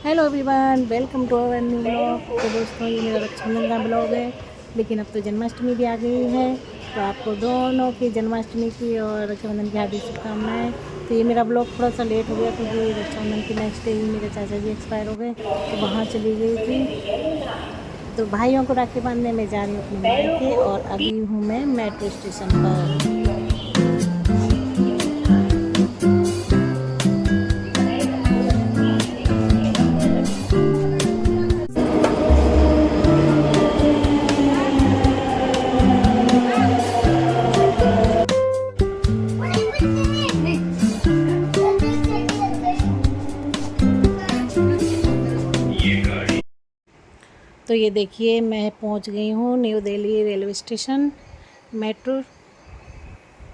Hello everyone, welcome to our new blog. तो दोस्तों, ये मेरा रक्षाबंधन का ब्लॉग है, लेकिन अब तो जन्माष्टमी भी आ गई है। तो आपको दोनों की जन्माष्टमी की और रक्षाबंधन की हार्दिक शुभकामनाएं। तो ये मेरा ब्लॉग थोड़ा सा लेट हो गया क्योंकि रक्षाबंधन के नेक्स्ट डे ही मेरे चाचा जी एक्सपायर हो गए, तो वहाँ चली गई थी। तो भाइयों को राखी बांधने में जा रही हूँ अपने मायके, और अभी हूँ मैं मेट्रो स्टेशन पर। तो ये देखिए, मैं पहुंच गई हूँ new Delhi railway station metro.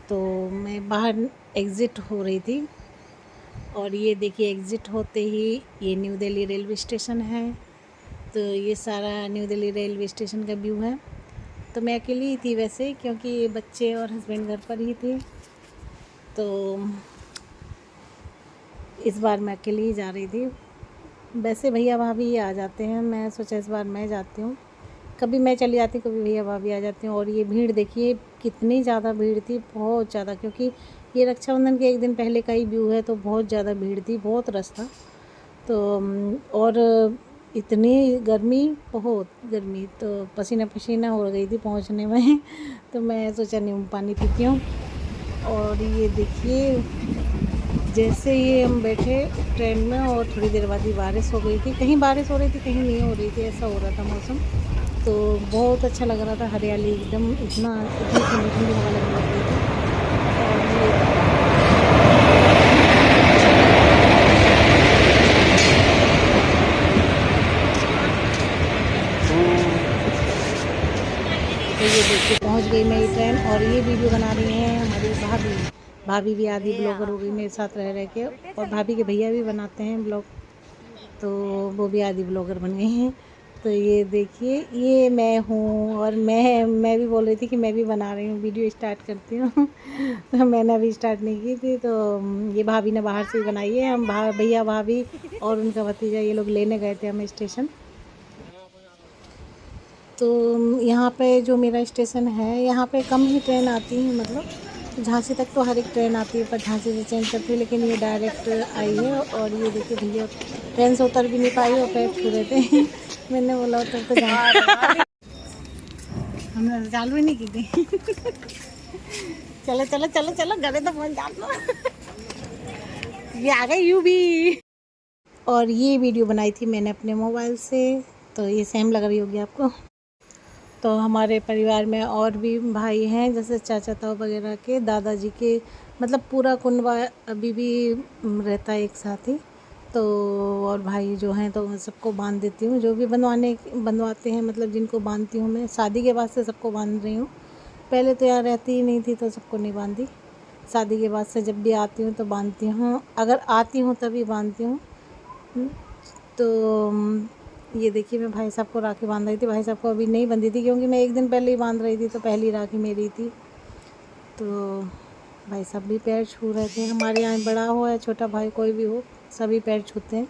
तो मैं बाहर एग्ज़िट हो रही थी, और ये देखिए एग्ज़िट होते ही ये न्यू दिल्ली रेलवे स्टेशन है। तो ये सारा न्यू दिल्ली रेलवे स्टेशन का व्यू है। तो मैं अकेली ही थी वैसे, क्योंकि बच्चे और हस्बैंड घर पर ही थे। तो इस बार मैं अकेली ही जा रही थी। वैसे भैया भाभी आ जाते हैं, मैं सोचा इस बार मैं जाती हूँ। कभी मैं चली जाती हूँ, कभी भैया भाभी आ जाती हूँ। और ये भीड़ देखिए कितनी ज़्यादा भीड़ थी, बहुत ज़्यादा, क्योंकि ये रक्षाबंधन के एक दिन पहले का ही व्यू है। तो बहुत ज़्यादा भीड़ थी, बहुत रश था। तो और इतनी गर्मी, बहुत गर्मी, तो पसीना पसीना हो गई थी पहुँचने में। तो मैं सोचा नींबू पानी पीती हूँ। और ये देखिए, जैसे ही हम बैठे ट्रेन में, और थोड़ी देर बाद ही बारिश हो गई थी। कहीं बारिश हो रही थी, कहीं नहीं हो रही थी, ऐसा हो रहा था मौसम। तो बहुत अच्छा लग रहा था, हरियाली एकदम, इतनी ठंडी ठंडी हवा लगने लग रही थी। तो ये देखिए पहुंच गई मेरी ट्रेन। और ये वीडियो बना रही हैं हमारी भाभी भी आधी ब्लॉगर हो गई मेरे साथ रह के। और भाभी के भैया भी बनाते हैं ब्लॉग, तो वो भी आधी ब्लॉगर बन गए हैं। तो ये देखिए, ये मैं हूँ, और मैं भी बोल रही थी कि मैं भी बना रही हूँ, वीडियो स्टार्ट करती हूँ। तो मैंने अभी स्टार्ट नहीं की थी। तो ये भाभी ने बाहर से ही बनाई है। हम भैया भाभी और उनका भतीजा ये लोग लेने गए थे हमें स्टेशन। तो यहाँ पे जो मेरा स्टेशन है, यहाँ पे कम ही ट्रेन आती है, मतलब झांसी तक तो हर एक ट्रेन आती है, पर झांसी से चेंज करती है। लेकिन ये डायरेक्ट आई है। और ये देखिए भैया ट्रेन से उतर भी नहीं पाई और पैर छू रहे थे। मैंने बोला उतर तो जा, हमने चालू ही नहीं की थी। चलो चलो चलो चलो, घरे तो पहुँच जाओ। ये आ गए यू भी। और ये वीडियो बनाई थी मैंने अपने मोबाइल से, तो ये सेम लग रही होगी आपको। तो हमारे परिवार में और भी भाई हैं, जैसे चाचा ताऊ वगैरह के, दादाजी के, मतलब पूरा कुनबा अभी भी रहता है एक साथ ही। तो और भाई जो हैं, तो सबको बांध देती हूँ, जो भी बनवाते हैं, मतलब जिनको बांधती हूँ मैं। शादी के बाद से सबको बांध रही हूँ, पहले तो यहाँ रहती ही नहीं थी तो सबको नहीं बांधी। शादी के बाद से जब भी आती हूँ तो बांधती हूँ, अगर आती हूँ तभी बांधती हूँ। तो ये देखिए, मैं भाई साहब को राखी बांध रही थी। भाई साहब को अभी नहीं बंधी थी, क्योंकि मैं एक दिन पहले ही बांध रही थी, तो पहली राखी मेरी थी। तो भाई साहब भी पैर छू रहे थे। हमारे यहाँ बड़ा हो या छोटा भाई कोई भी हो, सभी पैर छूते हैं।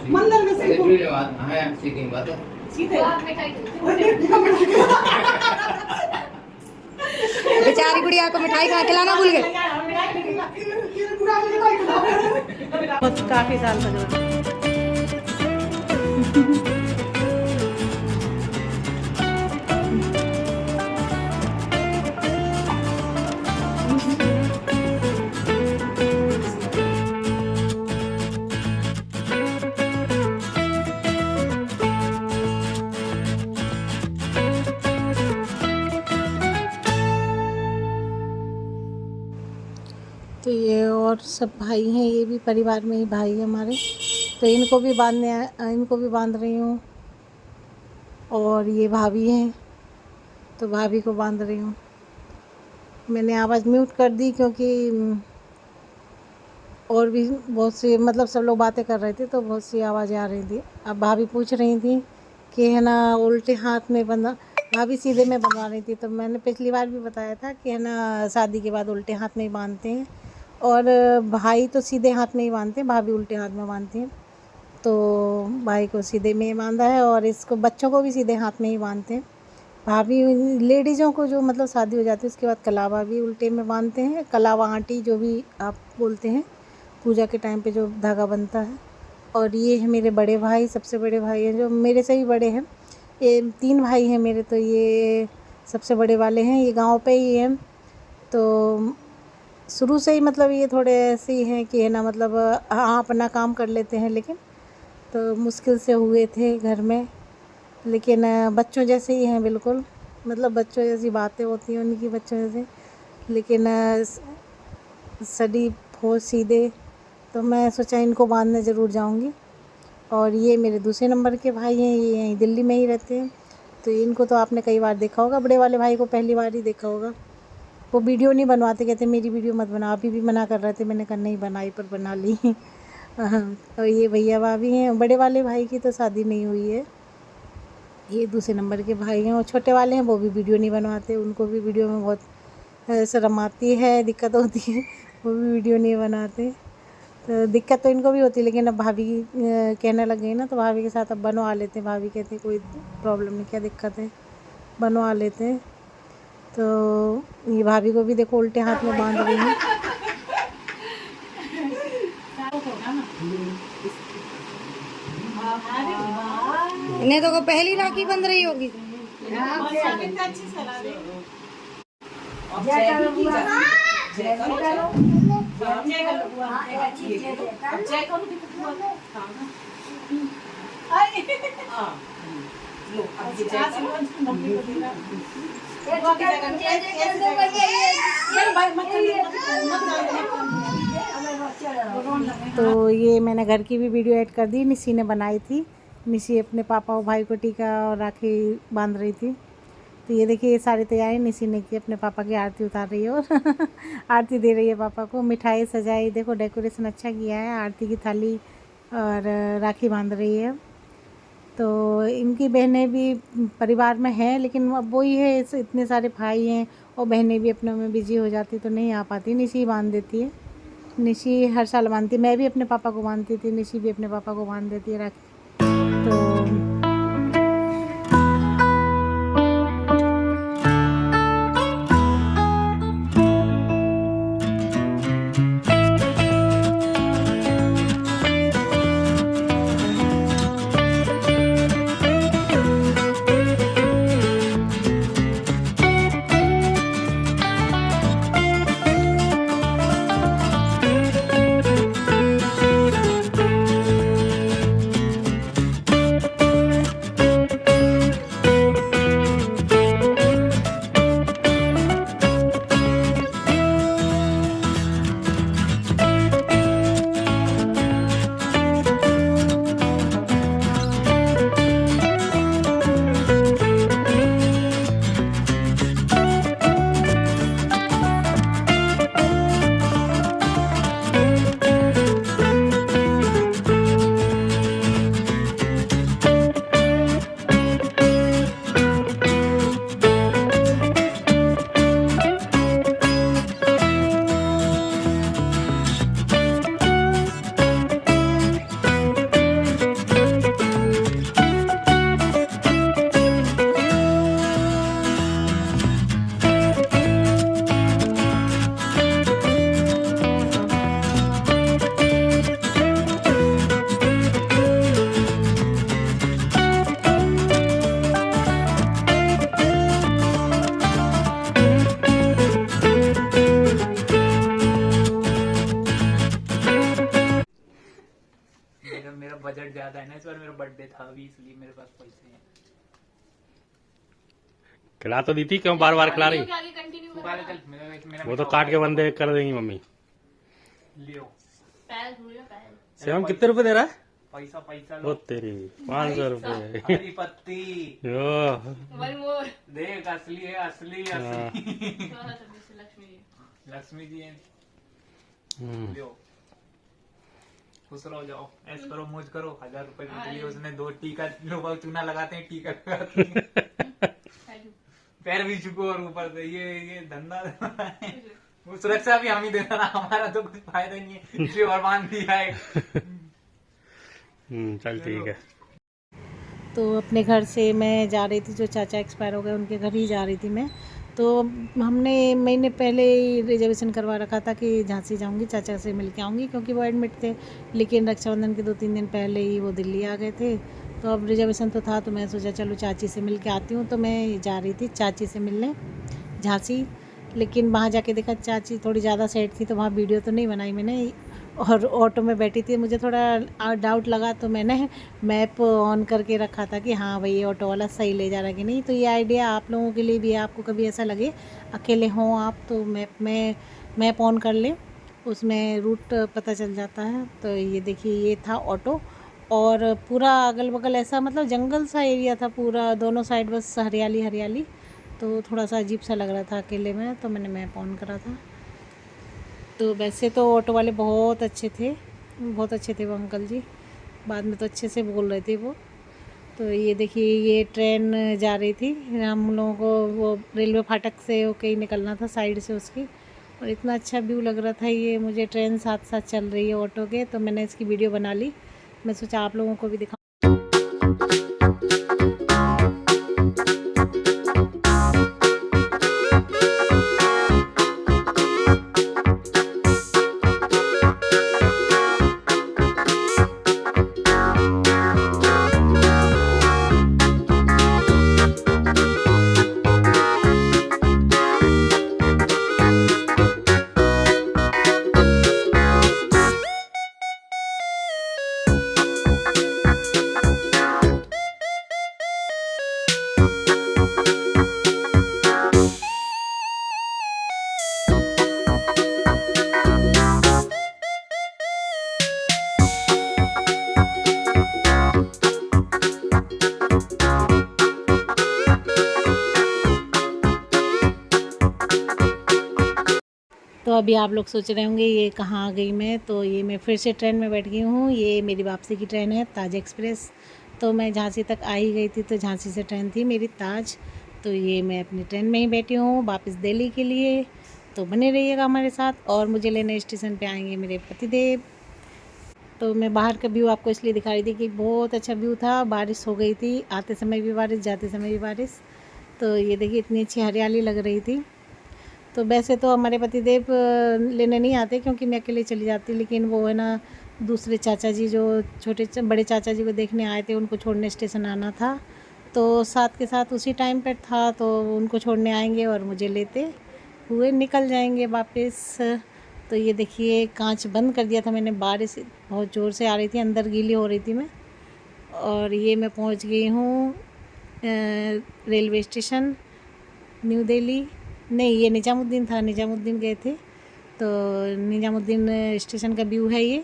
मंदिर में से बेचारी गुड़िया को मिठाई खा खिलाना भूल गए। काफी साल तक तो ये और सब भाई हैं, ये भी परिवार में ही भाई हैं हमारे। तो इनको भी बांध रही हूँ। और ये भाभी हैं, तो भाभी को बांध रही हूँ। मैंने आवाज़ म्यूट कर दी क्योंकि और भी बहुत सी मतलब सब लोग बातें कर रहे थे तो बहुत सी आवाज़ें आ रही थी। अब भाभी पूछ रही थी कि है ना उल्टे हाथ में बंधा, भाभी सीधे में बनवा रही थी। तो मैंने पिछली बार भी बताया था कि है ना शादी के बाद उल्टे हाथ में ही बांधते हैं, और भाई तो सीधे हाथ में ही बांधते हैं, भाभी उल्टे हाथ में बांधती हैं। तो भाई को सीधे में बांधा है और इसको बच्चों को भी सीधे हाथ में ही बांधते हैं। भाभी लेडीज़ों को जो मतलब शादी हो जाती है उसके बाद कलावा भी उल्टे में बांधते हैं, कलावा आंटी जो भी आप बोलते हैं, पूजा के टाइम पे जो धागा बनता है। और ये है मेरे बड़े भाई, सबसे बड़े भाई हैं, जो मेरे से भी बड़े हैं। ये 3 भाई हैं मेरे, तो ये सबसे बड़े वाले हैं, ये गांव पे ही हैं। तो शुरू से ही मतलब ये थोड़े ऐसे ही हैं कि है ना मतलब हाँ अपना काम कर लेते हैं, लेकिन तो मुश्किल से हुए थे घर में, लेकिन बच्चों जैसे ही हैं बिल्कुल, मतलब बच्चों जैसी बातें होती हैं उनकी बच्चों जैसे, लेकिन सड़ी बहुत सीधे। तो मैं सोचा इनको बांधने ज़रूर जाऊंगी। और ये मेरे दूसरे नंबर के भाई हैं, ये यहीं दिल्ली में ही रहते हैं। तो इनको तो आपने कई बार देखा होगा, बड़े वाले भाई को पहली बार ही देखा होगा। वो वीडियो नहीं बनवाते, कहते मेरी वीडियो मत बना। अभी भी मना कर रहे थे, मैंने कहा नहीं बनाई पर बना ली। और ये भैया भाभी हैं। बड़े वाले भाई की तो शादी नहीं हुई है, ये दूसरे नंबर के भाई हैं। और छोटे वाले हैं वो भी वीडियो नहीं बनवाते, उनको भी वीडियो में बहुत शर्म आती है, दिक्कत होती है, वो भी वीडियो नहीं बनाते। तो दिक्कत तो इनको भी होती है, लेकिन अब भाभी कहने लग गई ना, तो भाभी के साथ अब बनवा लेते हैं। भाभी कहते हैं कोई प्रॉब्लम नहीं, क्या दिक्कत है, बनवा लेते हैं। तो ये भाभी को भी देखो उल्टे हाथ में बांध रही हूँ। इन्हें तो को पहली राखी बंध रही होगी। तो ये मैंने घर की भी वीडियो ऐड कर दी, निशी ने बनाई थी। निशी अपने पापा और भाई को टीका और राखी बांध रही थी। तो ये देखिए ये सारी तैयारी निशी ने की, अपने पापा की आरती उतार रही है और आरती दे रही है पापा को। मिठाई सजाई, देखो डेकोरेशन अच्छा किया है, आरती की थाली और राखी बांध रही है। तो इनकी बहनें भी परिवार में हैं, लेकिन अब वही है इतने सारे भाई हैं और बहनें भी अपने में बिजी हो जाती तो नहीं आ पाती। निशी बांध देती है, निशी हर साल बांधती, मैं भी अपने पापा को बांधती थी, निशी भी अपने पापा को बांध देती है राखी। तो बर्थडे था अभी, इसलिए मेरे पास पैसे हैं। खिला तो दी थी, क्यों बार बार खिला रही? तू खा ले, चल मेरा वो तो काट के बंदे कर देंगी मम्मी। लियो शिवम कितने रुपए दे रहा है? पैसा पैसा वो तेरी 500 रुपए। हरी पत्ती यो देख, असली है, असली असली। लक्ष्मी जी है। लियो, खुश रहो, जाओ ऐस करो, मौज करो। 1000 रुपए के लिए उसने 2 टीका, लोग चूना लगाते हैं, टीका लगाते हैं। पैर भी चुको और ऊपर से ये धंधा है। वो सुरक्षा भी हम ही देना ना, हमारा तो कुछ फायदा नहीं है, इसलिए भगवान दिया है। चल ठीक है। तो अपने घर से मैं जा रही थी, जो चाचा एक्सपायर हो गए उनके घर ही जा रही थी मैं। तो हमने महीने पहले ही रिजर्वेशन करवा रखा था कि झांसी जाऊंगी, चाचा से मिल के आऊँगी, क्योंकि वो एडमिट थे। लेकिन रक्षाबंधन के 2-3 दिन पहले ही वो दिल्ली आ गए थे। तो अब रिजर्वेशन तो था, तो मैं सोचा चलो चाची से मिल के आती हूँ। तो मैं जा रही थी चाची से मिलने झांसी। लेकिन वहाँ जाके देखा चाची थोड़ी ज़्यादा सेट थी, तो वहाँ वीडियो तो नहीं बनाई मैंने। और ऑटो में बैठी थी, मुझे थोड़ा डाउट लगा, तो मैंने मैप ऑन करके रखा था कि हाँ भाई ये ऑटो वाला सही ले जा रहा है कि नहीं। तो ये आइडिया आप लोगों के लिए भी है, आपको कभी ऐसा लगे अकेले हों आप, तो मैप ऑन कर लें, उसमें रूट पता चल जाता है। तो ये देखिए, ये था ऑटो, और पूरा अगल बगल ऐसा मतलब जंगल सा एरिया था पूरा, दोनों साइड बस हरियाली हरियाली। तो थोड़ा सा अजीब सा लग रहा था अकेले में, तो मैंने मैप ऑन करा था। तो वैसे तो ऑटो वाले बहुत अच्छे थे वो अंकल जी, बाद में तो अच्छे से बोल रहे थे वो। तो ये देखिए, ये ट्रेन जा रही थी, हम लोगों को वो रेलवे फाटक से होके ही निकलना था, साइड से उसकी। और इतना अच्छा व्यू लग रहा था, ये मुझे ट्रेन साथ साथ चल रही है ऑटो के। तो मैंने इसकी वीडियो बना ली, मैं सोचा आप लोगों को भी दिखा। तो अभी आप लोग सोच रहे होंगे ये कहाँ आ गई मैं। तो ये मैं फिर से ट्रेन में बैठ गई हूँ, ये मेरी वापसी की ट्रेन है, ताज एक्सप्रेस। तो मैं झांसी तक आ ही गई थी, तो झांसी से ट्रेन थी मेरी ताज। तो ये मैं अपनी ट्रेन में ही बैठी हूँ वापस दिल्ली के लिए। तो बने रहिएगा हमारे साथ, और मुझे लेने स्टेशन पे आएंगे मेरे पतिदेव। तो मैं बाहर का व्यू आपको इसलिए दिखा रही थी कि बहुत अच्छा व्यू था, बारिश हो गई थी, आते समय भी बारिश, जाते समय भी बारिश। तो ये देखिए, इतनी अच्छी हरियाली लग रही थी। तो वैसे तो हमारे पतिदेव लेने नहीं आते, क्योंकि मैं अकेले चली जाती, लेकिन वो है ना, दूसरे चाचा जी जो बड़े चाचा जी को देखने आए थे, उनको छोड़ने स्टेशन आना था। तो साथ के साथ उसी टाइम पर था, तो उनको छोड़ने आएंगे और मुझे लेते हुए निकल जाएंगे वापस। तो ये देखिए, कांच बंद कर दिया था मैंने, बारिश बहुत ज़ोर से आ रही थी, अंदर गीली हो रही थी मैं। और ये मैं पहुंच गई हूँ रेलवे स्टेशन न्यू दिल्ली। नहीं, ये निजामुद्दीन था, निजामुद्दीन गए थे। तो निजामुद्दीन स्टेशन का व्यू है ये।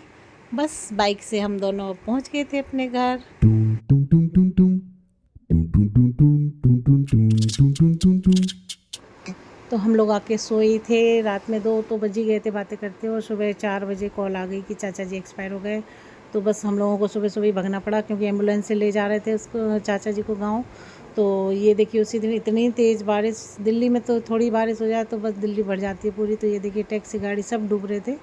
बस बाइक से हम दोनों पहुंच गए थे अपने घर। तो हम लोग आके सोए थे, रात में 2 तो बज ही गए थे बातें करते, और सुबह 4 बजे कॉल आ गई कि चाचा जी एक्सपायर हो गए। तो बस हम लोगों को सुबह सुबह भागना पड़ा, क्योंकि एम्बुलेंस से ले जा रहे थे उसको, चाचा जी को गाँव। तो ये देखिए, उसी दिन इतनी तेज़ बारिश, दिल्ली में तो थोड़ी बारिश हो जाए तो बस दिल्ली भर जाती है पूरी। तो ये देखिए, टैक्सी गाड़ी सब डूब रहे थे।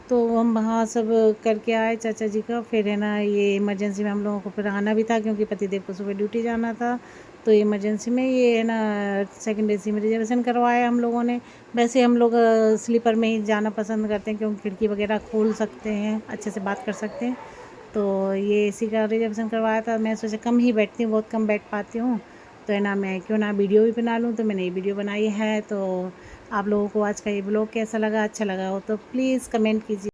तो हम वहाँ सब करके आए चाचा जी का। फिर है ना, ये इमरजेंसी में हम लोगों को फिर आना भी था, क्योंकि पतिदेव को सुबह ड्यूटी जाना था। तो इमरजेंसी में ये है ना, सेकंड एसी में रिजर्वेशन करवाया हम लोगों ने। वैसे हम लोग स्लीपर में ही जाना पसंद करते हैं, क्योंकि खिड़की वगैरह खोल सकते हैं, अच्छे से बात कर सकते हैं। तो ये एसी का रिजर्वेशन करवाया था। मैं सोचा कम ही बैठती हूँ, बहुत कम बैठ पाती हूँ, तो है ना, मैं क्यों ना वीडियो भी बना लूँ। तो मैंने ये वीडियो बनाई है। तो आप लोगों को आज का ये ब्लॉग कैसा लगा, अच्छा लगा हो तो प्लीज़ कमेंट कीजिए।